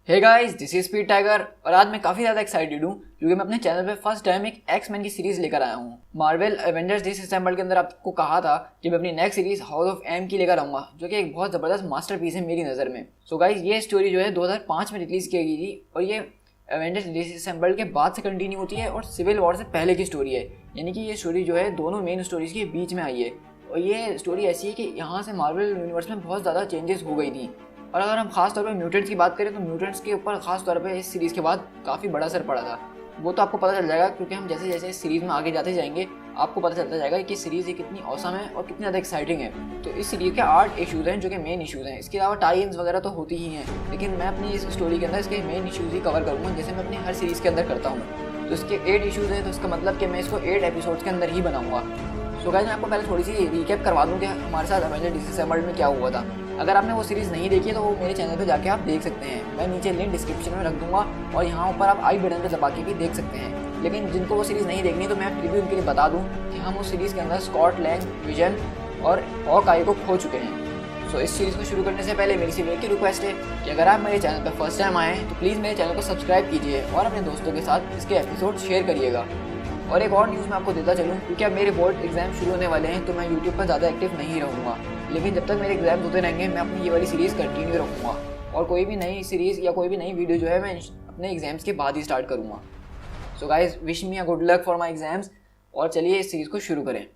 Hey guys, this is Speed Tiger और आज मैं काफ़ी ज़्यादा एक्साइटेड हूँ क्योंकि मैं अपने चैनल पे फर्स्ट टाइम एक एक्स-मैन की सीरीज़ लेकर आया हूँ। मार्वल एवेंजर्स डिसअसेंबल्ड के अंदर आपको कहा था कि मैं अपनी next series House of M की लेकर आऊँगा, जो कि एक बहुत ज़बरदस्त मास्टरपीस है मेरी नज़र में। सो गाइस, ये स्टोरी जो है 2005 में रिलीज़ की गई थी और ये एवेंजर्स डिसअसेंबल्ड के बाद से कंटिन्यू होती है और सिविल वॉर से पहले की स्टोरी है। यानी कि ये स्टोरी जो है दोनों मेन स्टोरीज़ के बीच में आई है और ये स्टोरी ऐसी है कि यहाँ से मार्वल यूनिवर्स में बहुत ज़्यादा चेंजेस हो गई थी। और अगर हम खास तौर पे म्यूटेंट्स की बात करें तो म्यूटेंट्स के ऊपर खास तौर पे इस सीरीज़ के बाद काफ़ी बड़ा असर पड़ा था। वो तो आपको पता चल जाएगा क्योंकि हम जैसे जैसे इस सीरीज़ में आगे जाते जाएंगे आपको पता चलता जाएगा कि सीरीज़ ये कितनी औसम है और कितनी ज़्यादा एक्साइटिंग है। तो इस सीरीज़ के 8 इशूज़ हैं जो कि मेन इशूज़ हैं। इसके अलावा टाई-इन्स वगैरह तो होती ही हैं, लेकिन मैं अपनी इस स्टोरी के अंदर इसके मेन इशूज़ ही कवर करूँगा जैसे मैं अपनी हर सीरीज़ के अंदर करता हूँ। तो इसके 8 इशूज़ हैं, तो इसका मतलब कि मैं इसको 8 एपिसोड्स के अंदर ही बनाऊँगा। सो गाइस, मैं आपको पहले थोड़ी सी रिकैप करवा दूँ कि हमारे साथ एवेंजर्स डिसअसेंबल्ड में क्या हुआ था। अगर आपने वो सीरीज़ नहीं देखी है तो वो मेरे चैनल पे जाके आप देख सकते हैं। मैं नीचे लिंक डिस्क्रिप्शन में रख दूंगा और यहाँ ऊपर आप आई बटन पे दबा के भी देख सकते हैं। लेकिन जिनको वो सीरीज़ नहीं देखनी तो मैं रिव्यू उनके लिए बता दूँ कि हम उस सीरीज़ के अंदर स्कॉट लैंग, विजन और हॉकआई को खो चुके हैं। सो इस सीरीज़ को शुरू करने से पहले मेरी सिर्फ एक ही रिक्वेस्ट है कि अगर आप मेरे चैनल पर फर्स्ट टाइम आए हैं तो प्लीज़ मेरे चैनल को सब्सक्राइब कीजिए और अपने दोस्तों के साथ इसके एपिसोड शेयर करिएगा। और एक और न्यूज़ मैं आपको देता चलूँ, क्योंकि अब मेरे बोर्ड एग्जाम शुरू होने वाले हैं तो मैं यूट्यूब पर ज़्यादा एक्टिव नहीं रहूँगा, लेकिन जब तक मेरे एग्जाम्स होते रहेंगे मैं अपनी ये वाली सीरीज़ कंटिन्यू रखूँगा और कोई भी नई सीरीज़ या कोई भी नई वीडियो जो है मैं अपने एग्जाम्स के बाद ही स्टार्ट करूँगा। So guys, wish me a good luck for my exams और चलिए इस सीरीज़ को शुरू करें।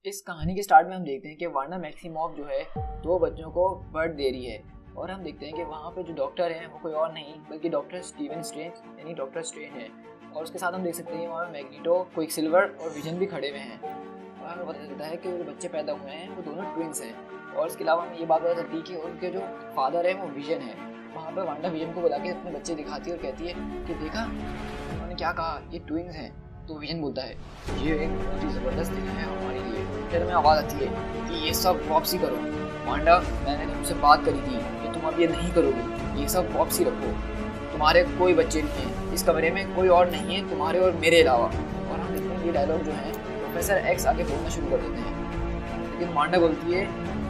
इस कहानी के स्टार्ट में हम देखते हैं कि वांडा मैक्सिमॉफ जो है 2 बच्चों को बर्थ दे रही है और हम देखते हैं कि वहाँ पे जो डॉक्टर हैं वो कोई और नहीं बल्कि डॉक्टर स्टीवन स्ट्रेंज यानी डॉक्टर स्ट्रेंज है। और उसके साथ हम देख सकते हैं वहाँ मैग्नीटो, क्विकसिल्वर और विजन भी खड़े हुए हैं। और हमें पता चलता है कि जो बच्चे पैदा हुए हैं वो दोनों ट्विंस हैं। और इसके अलावा हमें ये बात पता चलती है कि उनके जो फादर है वो विजन है। वहाँ पर वांडा विजन को बुला के अपने बच्चे दिखाती है और कहती है कि देखा उन्होंने क्या कहा, ये ट्विंस हैं। तो विजन बोलता है ये एक बहुत ही ज़बरदस्त दिन है हमारे लिए। फिर में आवाज़ आती है कि ये सब वापसी करो। वांडा, मैंने तुमसे बात करी थी कि तुम अब ये नहीं करोगे, ये सब वापसी रखो। तुम्हारे कोई बच्चे नहीं हैं, इस कमरे में कोई और नहीं है तुम्हारे और मेरे अलावा। और हम देखते हैं ये डायलॉग जो है प्रोफेसर एक्स आगे बोलना शुरू कर देते हैं, लेकिन वांडा बोलती है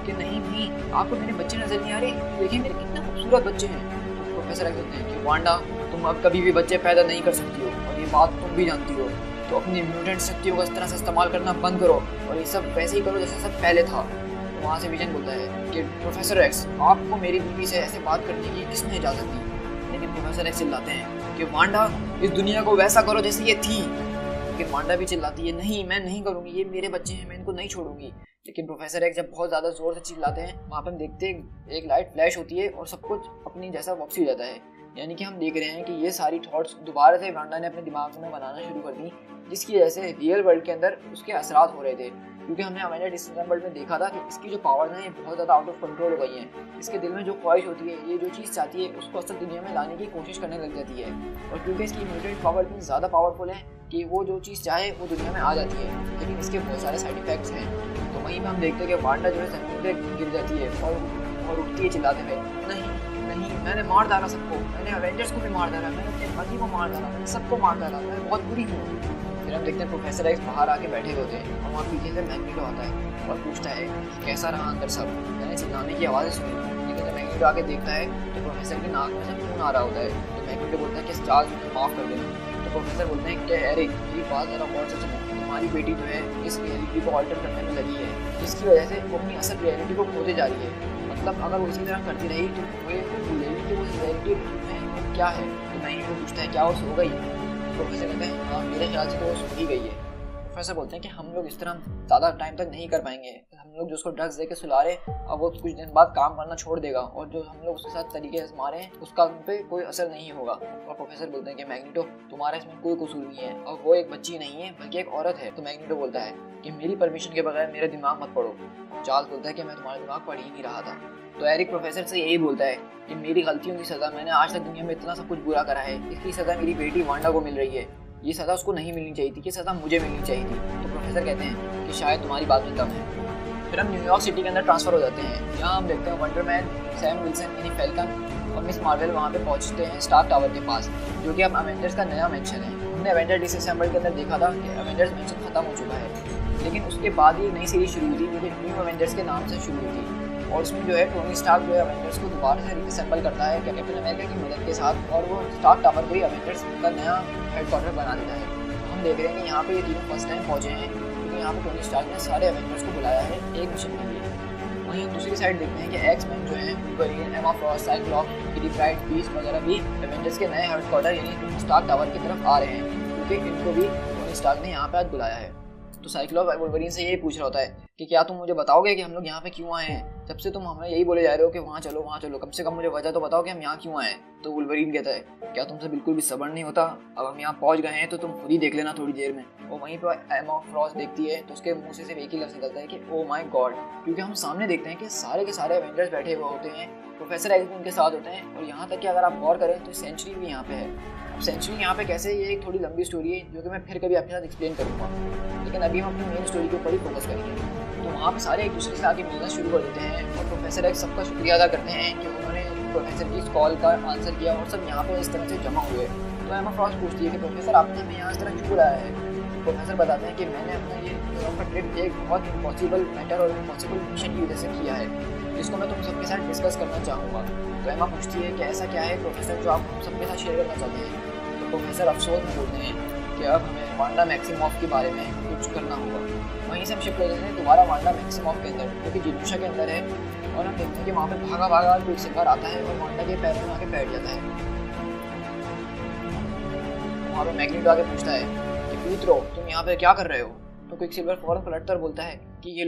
कि नहीं, आपको मेरे बच्चे नजर नहीं आ रहे, देखिए मेरे कितने खूबसूरत बच्चे हैं। प्रोफेसर एक्स कहते हैं कि वांडा, तुम अब कभी भी बच्चे पैदा नहीं कर सकती हो और ये बात तुम भी जानती हो, तो अपनी म्यूटेंट शक्तियों का इस तरह से इस्तेमाल करना बंद करो और ये सब वैसे ही करो जैसे सब पहले था। तो वहाँ से विजन बोलता है कि प्रोफेसर एक्स, आपको मेरी बीवी से ऐसे बात करने की किसने इजाज़त दी। लेकिन प्रोफेसर एक्स चिल्लाते हैं कि वांडा, इस दुनिया को वैसा करो जैसे ये थी। लेकिन वांडा भी चिल्लाती है, नहीं मैं नहीं करूँगी, ये मेरे बच्चे हैं, मैं इनको नहीं छोड़ूंगी। लेकिन प्रोफेसर एक्स जब बहुत ज़्यादा ज़ोर से चिल्लाते हैं वहाँ पर हम देखते हैं एक लाइट फ्लैश होती है और सब कुछ अपनी जैसा वापसी हो जाता है। यानी कि हम देख रहे हैं कि ये सारी थॉट्स दोबारा से वांडा ने अपने दिमाग में बनाना शुरू कर दी, जिसकी वजह से रियल वर्ल्ड के अंदर उसके असरात हो रहे थे। क्योंकि हमने एवेंजर्स डिसअसेंबल्ड में देखा था कि इसकी जो पावर्स हैं ये बहुत ज़्यादा आउट ऑफ कंट्रोल हो गई हैं। इसके दिल में जो ख्वाहिश होती है, ये जो चीज़ चाहती है उसको असल दुनिया में लाने की कोशिश करने लग जाती है। और क्योंकि इसकी म्यूटेंट पावर इतनी ज़्यादा पावरफुल है कि वो जो चीज़ चाहे वो दुनिया में आ जाती है, लेकिन इसके बहुत सारे साइड इफेक्ट्स हैं। तो वहीं पर हम देखते हैं कि वांडा जो है ज़मीन पर गिर जाती है और उठती है चिल्लाते हुए, नहीं, मैंने मार डाला सबको, मैंने एवेंजर्स को भी मार डाला, मैंने अपने पति को मार डाला, मैंने सबको मार डाला, मैं बहुत बुरी हूँ। फिर हम देखते हैं प्रोफेसर एक्स बाहर आके बैठे होते हैं और वहाँ पीछे से मैग्नीटो आता है और पूछता है कि कैसा रहा अंदर सब। मैंने चिल्लाने की आवाज़ें सुनी, लेकिन जब मैग्नीटो आके देखता है तो प्रोफेसर के नाक में से खून आ रहा होता है। तो मैग्नीटो बोलता है कि चार्ल्स मुझे माफ़ कर देना। तो प्रोफेसर बोलते हैं कि एरिक, ये बात ज़रा गौर से सुनो, तुम्हारी बेटी जो है इस रियलिटी को ऑल्टर करने में लगी है, जिसकी वजह से वो अपनी असल रियलिटी को खोते जा रही है। मतलब अगर वो इसी तरह करती रही तो वो भूलेगी कि वो रियलिटी में क्या है। तो मैग्नीटो पूछता है क्या वो सो गई। तो प्रोफेसर कहते हैं हाँ, मेरे ख्याल से तो वो सो ही गई है। प्रोफेसर बोलते हैं कि हम लोग इस तरह ज़्यादा टाइम तक नहीं कर पाएंगे, हम लोग जो उसको ड्रग्स दे के सुला रहे अब वो कुछ दिन बाद काम करना छोड़ देगा और जो हम लोग उसके साथ तरीके से मारे हैं उसका उन पर कोई असर नहीं होगा। और प्रोफेसर बोलते हैं कि मैग्नीटो तुम्हारा इसमें कोई कसूर नहीं है और वो एक बच्ची नहीं है बल्कि एक औरत है। तो मैग्नीटो बोलता है कि मेरी परमिशन के बगैर मेरा दिमाग मत पढ़ो। चार्ल्स बोलता है कि मैं तुम्हारा दिमाग पढ़ ही नहीं रहा था। तो एरिक प्रोफेसर से यही बोलता है कि मेरी गलतियों की सज़ा, मैंने आज तक दुनिया में इतना सब कुछ बुरा करा है, इसकी सज़ा मेरी बेटी वांडा को मिल रही है, ये सज़ा उसको नहीं मिलनी चाहिए थी, ये सज़ा मुझे मिलनी चाहिए थी। तो प्रोफेसर कहते हैं कि शायद तुम्हारी बात में दम है। फिर हम न्यूयॉर्क सिटी के अंदर ट्रांसफ़र हो जाते हैं। यहाँ हम देखते हैं वंडरमैन, सैम विल्सन यानी फैल्कन और मिस मार्वल वहाँ पे पहुँचते हैं स्टार्क टावर के पास, जो कि अब अवेंजर्स का नया मेंशन है। हमने एवेंजर डिसअसेंबल के अंदर देखा था कि अवेंजर्स मेंशन खत्म हो चुका है, लेकिन उसके बाद ही एक नई सीरीज शुरू हुई थी जो कि न्यू अवेंजर्स के नाम से शुरू हुई थी। और उसमें जो है टोनी स्टार्क जो है अवेंजर्स को दोबारा से रिअसेंबल करता है कैप्टन अमेरिका की मदद के साथ, और वो स्टार्क टावर को ही अवेंजर्स का नया हेडक्वार्टर बना देता है। हम देख रहे हैं कि यहाँ पे ये तीनों फर्स्ट टाइम पहुँचे हैं क्योंकि यहाँ पे टोनी स्टार्क ने सारे अवेंजर्स को बुलाया है एक मिशन के लिए। वहीं दूसरी साइड देखते हैं कि एक्स-मैन जो है वुल्वरीन, एमा Frost, Cyclops, kitty pride, beast वगैरह भी अवेंजर्स के नए हेडक्वार्टर यानी स्टार्क टावर की तरफ आ रहे हैं क्योंकि इनको भी टोनी स्टार्क ने यहाँ पे आज बुलाया है। तो साइक्लॉप्स वुल्वरीन से यही पूछ रहा होता है कि क्या तुम मुझे बताओगे कि हम लोग यहाँ पे क्यों आए हैं? जब से तुम हमें यही बोले जा रहे हो कि वहाँ चलो, कम से कम मुझे वजह तो बताओ कि हम यहाँ क्यों आए। तो वुल्वरीन कहता है क्या तुमसे बिल्कुल भी सब्र नहीं होता? अब हम यहाँ पहुँच गए हैं तो तुम खुद ही देख लेना थोड़ी देर में। और वहीं पर एमा फ्रॉस्ट देखती है तो उसके मुंह से सिर्फ एक ही लफ्ज़ निकलता है कि ओ माय गॉड, क्योंकि हम सामने देखते हैं कि सारे के सारे एवेंजर्स बैठे हुए होते हैं, प्रोफेसर एक्स भी उनके साथ होते हैं और यहाँ तक कि अगर आप गौर करें तो सेंचुरी भी यहाँ पे है। अब सेंचुरी यहाँ पे कैसे, ये एक थोड़ी लंबी स्टोरी है जो कि मैं फिर कभी आपके साथ एक्सप्लेन करूँगा, लेकिन अभी हम अपनी मेन स्टोरी के ऊपर ही फोकस करेंगे। तो वहाँ पे सारे एक दूसरे से आके मिलना शुरू कर देते हैं और प्रोफेसर एक्स सबका शुक्रिया अदा करते हैं कि उन्होंने प्रोफेसर की इस कॉल का आंसर किया और सब यहाँ पे इस तरह से जमा हुए। तो एमा फ्रॉस्ट पूछती है कि प्रोफेसर आपने हमें यहाँ इस तरह क्यों बुलाया है? प्रोफेसर बताते हैं कि मैंने अपना ये न्यूयॉर्क का ट्रिप एक बहुत इम्पॉसिबल मैटर और इम्पॉसिबल मिशन की वजह से किया है, जिसको मैं तुम सबके साथ डिस्कस करना चाहूँगा। तो एमा पूछती है कि ऐसा क्या है प्रोफेसर जो आप सबके साथ शेयर करना चाहते हैं? तो प्रोफेसर अफसोस में बोलते हैं कि अब हमें वांडा मैक्सिमॉफ के बारे में कुछ करना होगा। वहीं से हम शिफ्ट हो जाते हैं दोबारा वांडा मैक्सिमॉफ के अंदर जो कि जिनूशा के अंदर है, और हम देखते हैं कि वहाँ पे भागा क्विकसिल्वर आता है और वांडा के पैरों में आके बैठ जाता है। वहाँ पे मैग्नीटो आके पूछता है कि पीटरो तुम यहाँ पे क्या कर रहे हो? तो क्विकसिल्वर फौरन पलटकर बोलता है कि ये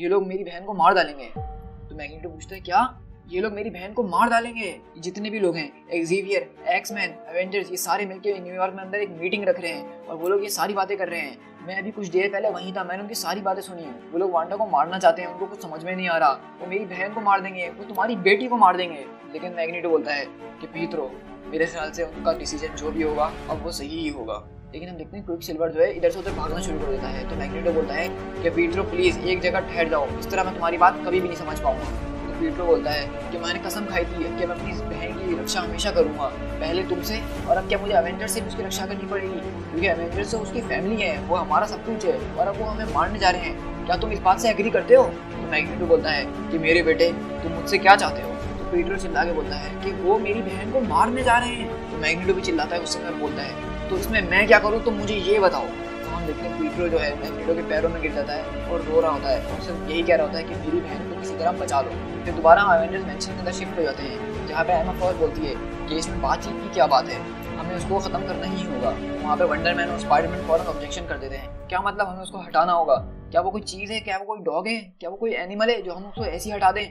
लोग मेरी बहन को मार डालेंगे। तो मैग्नीटो पूछता है क्या ये लोग मेरी बहन को मार डालेंगे? जितने भी लोग हैं, एक्सेवियर, एक्स-मैन, एवेंजर्स, ये सारे मिलकर न्यूयॉर्क में अंदर एक मीटिंग रख रहे हैं और वो लोग ये सारी बातें कर रहे हैं। मैं अभी कुछ देर पहले वहीं था, मैंने उनकी सारी बातें सुनी। वो लोग वांडा को मारना चाहते हैं, उनको कुछ समझ में नहीं आ रहा, वो मेरी बहन को मार देंगे, वो तुम्हारी बेटी को मार देंगे। लेकिन मैग्नीटो बोलता है कि पीटरो मेरे ख्याल से उनका डिसीजन जो भी होगा अब वो सही ही होगा। लेकिन हम देखते हैं क्विकसिल्वर जो है इधर से उधर भागना शुरू कर देता है। तो मैग्नीटो बोलता है कि पीटरो प्लीज़ एक जगह ठहर जाओ, इस तरह मैं तुम्हारी बात कभी भी नहीं समझ पाऊंगा। पीटरो बोलता है कि मैंने कसम खाई थी कि मैं अपनी बहन की रक्षा हमेशा करूंगा, पहले तुमसे और अब क्या मुझे एवेंजर्स से भी उसकी रक्षा करनी पड़ेगी, क्योंकि एवेंजर्स से उसकी फैमिली है, वो हमारा सब कुछ है और अब वो हमें मारने जा रहे हैं। क्या तुम इस बात से एग्री करते हो? तो मैग्नीटो बोलता है कि मेरे बेटे तुम मुझसे क्या चाहते हो? तो पीटरो चिल्ला के बोलता है कि वो मेरी बहन को मारने जा रहे हैं। तो मैग्नीटो भी चिल्लाता है, उससे बोलता है तो इसमें मैं क्या करूँ, तुम मुझे ये बताओ। हम देखते हैं पीटरो जो है मैग्नीटो के पैरों में गिर जाता है और रो रहा होता है और सिर्फ यही कह रहा होता है कि मेरी बहन को किसी तरह बचा लो। फिर दोबारा हम एवेंजर्स मेंशन के अंदर शिफ्ट हो जाते हैं जहाँ पे एमा फ्रॉस्ट बोलती है कि इसमें बातचीत की क्या बात है, हमें उसको ख़त्म करना ही होगा। वहाँ पे वंडरमैन और स्पाइडरमैन फौरन ऑब्जेक्शन कर देते हैं। क्या मतलब हमें उसको हटाना होगा? क्या वो कोई चीज़ है? क्या वो कोई डॉग है? क्या वो कोई एनिमल है जो हम उसको ऐसे ही हटा दें?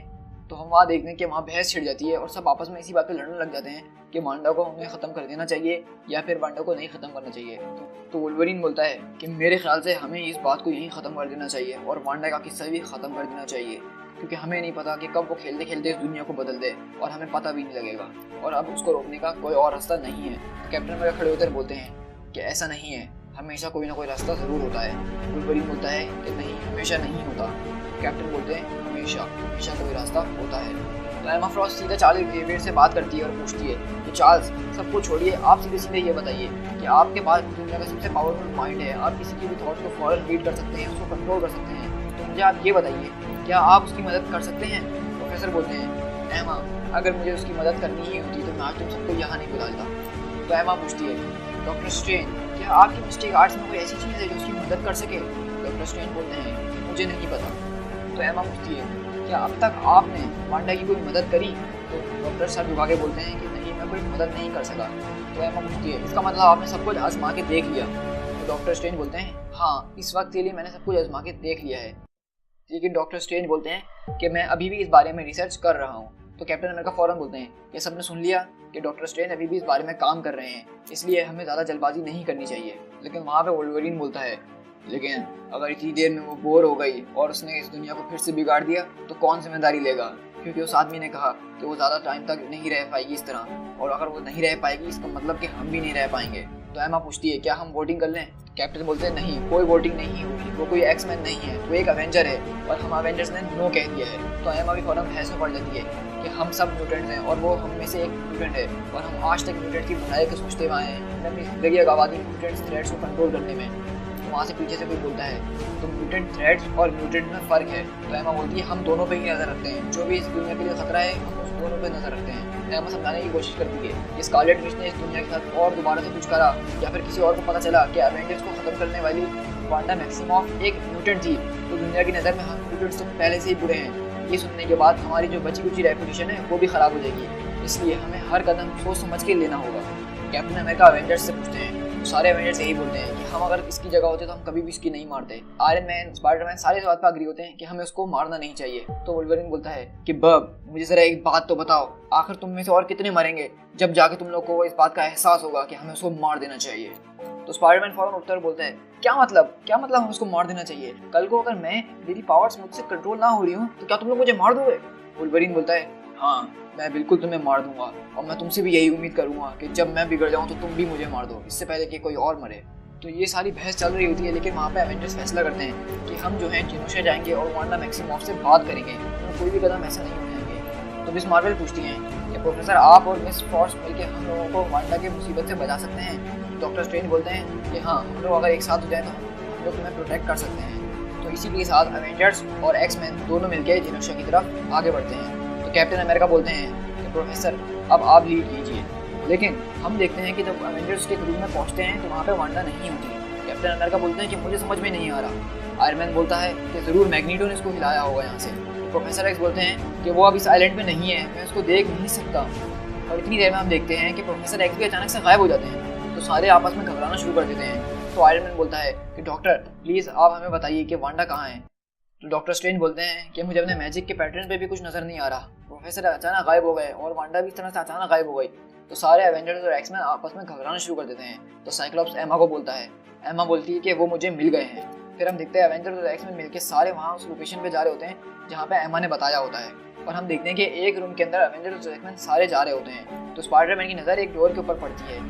तो हम वहाँ देखते हैं कि वहाँ बहस छिड़ जाती है और सब आपस में इसी बात पे लड़ने लग जाते हैं कि वांडा को हमें ख़त्म कर देना चाहिए या फिर वांडा को नहीं ख़त्म करना चाहिए। तो वुल्वरीन बोलता है कि मेरे ख्याल से हमें इस बात को यहीं ख़त्म कर देना चाहिए और वांडा का किस्सा भी ख़त्म कर देना चाहिए, क्योंकि हमें नहीं पता कि कब वो खेलते खेलते इस दुनिया को बदल दे और हमें पता भी नहीं लगेगा और अब उसको रोकने का कोई और रास्ता नहीं है। तो कैप्टन अमेरिका खड़े होकर बोलते हैं कि ऐसा नहीं है, हमेशा कोई ना कोई रास्ता ज़रूर होता है। वुल्वरीन बोलता है कि नहीं, हमेशा नहीं होता। कैप्टन बोलते हैं हमेशा कोई रास्ता होता है। तो एमा फ्रॉस्ट सीधा चार्ल्स जेवियर से बात करती है और पूछती है कि चार्ल्स सब कुछ छोड़िए, आप सीधे ये बताइए कि आपके पास दुनिया का सबसे पावरफुल माइंड है, आप किसी के भी थॉट्स को फौरन रीड कर सकते हैं, उसको कंट्रोल कर सकते हैं, तो मुझे आप ये बताइए क्या आप उसकी मदद कर सकते हैं? प्रोफेसर बोलते हैं एमा अगर मुझे उसकी मदद करनी ही होती तो मैं आज तुम सबको यहाँ नहीं बुलाता। तो एमा पूछती है डॉक्टर स्ट्रेंज क्या आपकी मिस्टेक आर्ट्स में कोई ऐसी चीज़ है जो उसकी मदद कर सके? डॉक्टर स्ट्रेंज बोलते हैं मुझे नहीं पता। तो एमा पूछती है क्या अब तक आपने वांडा की कोई मदद करी? तो डॉक्टर सर झुका के बोलते हैं कि नहीं, मैं कोई मदद नहीं कर सका। तो एमा पूछती है इसका मतलब आपने सब कुछ आजमा के देख लिया? तो डॉक्टर स्ट्रेंज बोलते हैं हाँ, इस वक्त के लिए मैंने सब कुछ आजमा के देख लिया है। लेकिन डॉक्टर स्ट्रेंज बोलते हैं कि मैं अभी भी इस बारे में रिसर्च कर रहा हूँ। तो कैप्टन अमेरिका फौरन बोलते हैं ये सबने सुन लिया कि डॉक्टर स्ट्रेंज अभी भी इस बारे में काम कर रहे हैं, इसलिए हमें ज़्यादा जल्दबाजी नहीं करनी चाहिए। लेकिन वहाँ पे वोल्वरिन बोलता है लेकिन अगर इतनी देर में वो बोर हो गई और उसने इस दुनिया को फिर से बिगाड़ दिया तो कौन जिम्मेदारी लेगा, क्योंकि उस आदमी ने कहा कि वो ज़्यादा टाइम तक नहीं रह पाएगी इस तरह, और अगर वो नहीं रह पाएगी इसका मतलब कि हम भी नहीं रह पाएंगे। तो एमा पूछती है क्या हम वोटिंग कर लें? कैप्टन बोलते हैं नहीं, कोई वोटिंग नहीं होगी, वो कोई एक्समैन नहीं है, वो एक अवेंजर है और हम अवेंजर्स ने नो कह दिया है। तो एमा भी फौरन बहस में पड़ जाती है कि हम सब म्यूटेंट हैं और वो हम में से एक म्यूटेंट है और हम आज तक म्यूटेंट की भलाई के सोचते हुए आए हैं, हमने अपनी जिंदगी गवा दी म्यूटेंट्स थ्रेट्स को कंट्रोल करने में। तो वहाँ से पीछे से कोई बोलता है तो म्यूटेंट थ्रेट्स और म्यूटेंट में फ़र्क है। तो एमा बोलती है हम दोनों पे ही नज़र रखते हैं, जो भी इस दुनिया के लिए खतरा है हम उस दोनों पे नज़र रखते हैं। एमा समझाने की कोशिश करती है कि स्कारलेट विच ने इस दुनिया के साथ और दोबारा से कुछ करा या फिर किसी और को पता चला कि एवेंजर्स को ख़त्म करने वाली वांडा मैक्सिमॉफ एक म्यूटेंट थी, तो दुनिया की नज़र में हम म्यूटेंट्स तो पहले से ही बुरे हैं। ये सुनने के बाद हमारी जो बची कुची रेपुटेशन है वो भी ख़राब हो जाएगी, इसलिए हमें हर कदम सोच समझ के लेना होगा। कैप्टन अमेरिका अवेंजर्स से पूछते हैं तो सारे अवेंजर्स यही बोलते हैं कि हम अगर इसकी जगह होते तो हम कभी भी इसकी नहीं मारते। आयरन मैन, स्पाइडरमैन सारे इस बात पर अग्री होते हैं कि हमें उसको मारना नहीं चाहिए। तो वुल्वरिन बोलता है कि बब मुझे जरा एक बात तो बताओ, आखिर तुम में से और कितने मरेंगे जब जाके तुम लोग को इस बात का एहसास होगा कि हमें उसको मार देना चाहिए। तो स्पाइडरमैन फौरन उठकर बोलता है क्या मतलब हम उसको मार देना चाहिए? कल को अगर मेरी पावर्स मुझसे कंट्रोल ना हो रही हूँ तो क्या तुम लोग मुझे मार दोगे? वुल्वरिन बोलता है हाँ, मैं बिल्कुल तुम्हें मार दूंगा और मैं तुमसे भी यही उम्मीद करूंगा कि जब मैं बिगड़ जाऊं तो तुम भी मुझे मार दो, इससे पहले कि कोई और मरे। तो ये सारी बहस चल रही होती है, लेकिन वहाँ पे एवेंजर्स फैसला करते हैं कि हम जो है जिनोशा जाएंगे और वांडा मैक्सिमॉफ से बात करेंगे, तो कोई भी कदम ऐसा नहीं उठाएंगे। तो मिस मार्वल पूछती हैं कि प्रोफेसर आप और मिस फॉर्स मिलकर हम लोगों को वांडा की मुसीबत से बचा सकते हैं? डॉक्टर स्ट्रेंज बोलते हैं कि हाँ, हम लोग अगर एक साथ हो जाए तो हम लोग तुम्हें प्रोटेक्ट कर सकते हैं। तो इसी के साथ अवेंजर्स और एक्समैन दोनों मिलकर जिनोशा की तरफ आगे बढ़ते हैं। तो कैप्टन अमेरिका बोलते हैं कि प्रोफेसर अब आप लीड लीजिए। लेकिन हम देखते हैं कि जब अवेंजर्स के रूम में पहुंचते हैं तो वहाँ पे वांडा नहीं होती। कैप्टन अमेरिका बोलते हैं कि मुझे समझ में नहीं आ रहा। आयरन मैन बोलता है कि ज़रूर मैग्नीटो ने इसको हिलाया होगा यहाँ से। प्रोफेसर एक्स बोलते हैं कि वो अब इस आइलैंड पे नहीं है, मैं उसको देख नहीं सकता। और इतनी देर में हम देखते हैं कि प्रोफेसर एक्स भी अचानक से गायब हो जाते हैं, तो सारे आपस में घबराना शुरू कर देते हैं। तो आयरन मैन बोलता है कि डॉक्टर प्लीज़ आप हमें बताइए कि वांडा कहाँ है? तो डॉक्टर स्ट्रेंज बोलते हैं कि मुझे अपने मैजिक के पैटर्न पे भी कुछ नज़र नहीं आ रहा, प्रोफेसर अचानक गायब हो गए और वांडा भी इस तरह से अचानक गायब हो गई। तो सारे एवेंजर्स और एक्समैन आपस में घबराना शुरू कर देते हैं। तो साइक्लॉप्स एमा को बोलता है, एमा बोलती है कि वो मुझे मिल गए हैं। फिर हम देखते हैं एवेंजर्स और एक्समैन मिलकर सारे वहाँ उस लोकेशन पे जा रहे होते हैं जहाँ पे एमा ने बताया होता है, और हम देखते हैं कि एक रूम के अंदर एवेंजर्स और एक्समैन सारे जा रहे होते हैं। तो स्पाइडरमैन की नज़र एक डोर के ऊपर पड़ती है।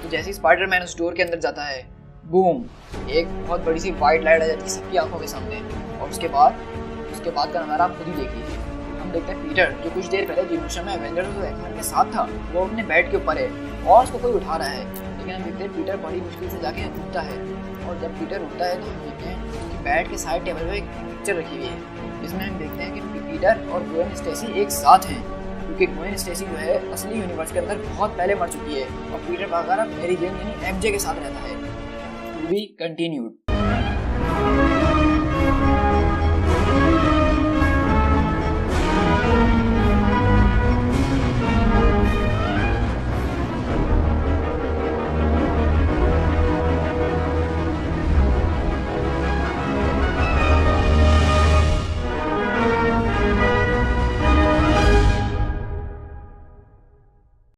तो जैसे ही स्पाइडरमैन उस डोर के अंदर जाता है, बूम, एक बहुत बड़ी सी वाइट लाइट आ जाती है सबकी आंखों के सामने। और उसके बाद का नज़ारा आप खुद ही देख लीजिए। हम देखते हैं पीटर जो कुछ देर पहले जिनोशा में एवेंजर्स और एक्समैन के साथ था, वो अपने बेड के ऊपर है और उसको कोई उठा रहा है। लेकिन हम देखते हैं पीटर बड़ी मुश्किल से जाके उठता है, और जब पीटर उठता है तो हम देखते हैं कि बेड के साइड टेबल पर एक पिक्चर रखी हुई है, जिसमें हम देखते हैं कि पीटर और ग्वेन स्टेसी एक साथ हैं, क्योंकि ग्वेन स्टेसी जो है असली यूनिवर्स के अंदर बहुत पहले मर चुकी है और पीटर बाकारा मैरी जेन यानी एमजे के साथ रहता है। To be continued.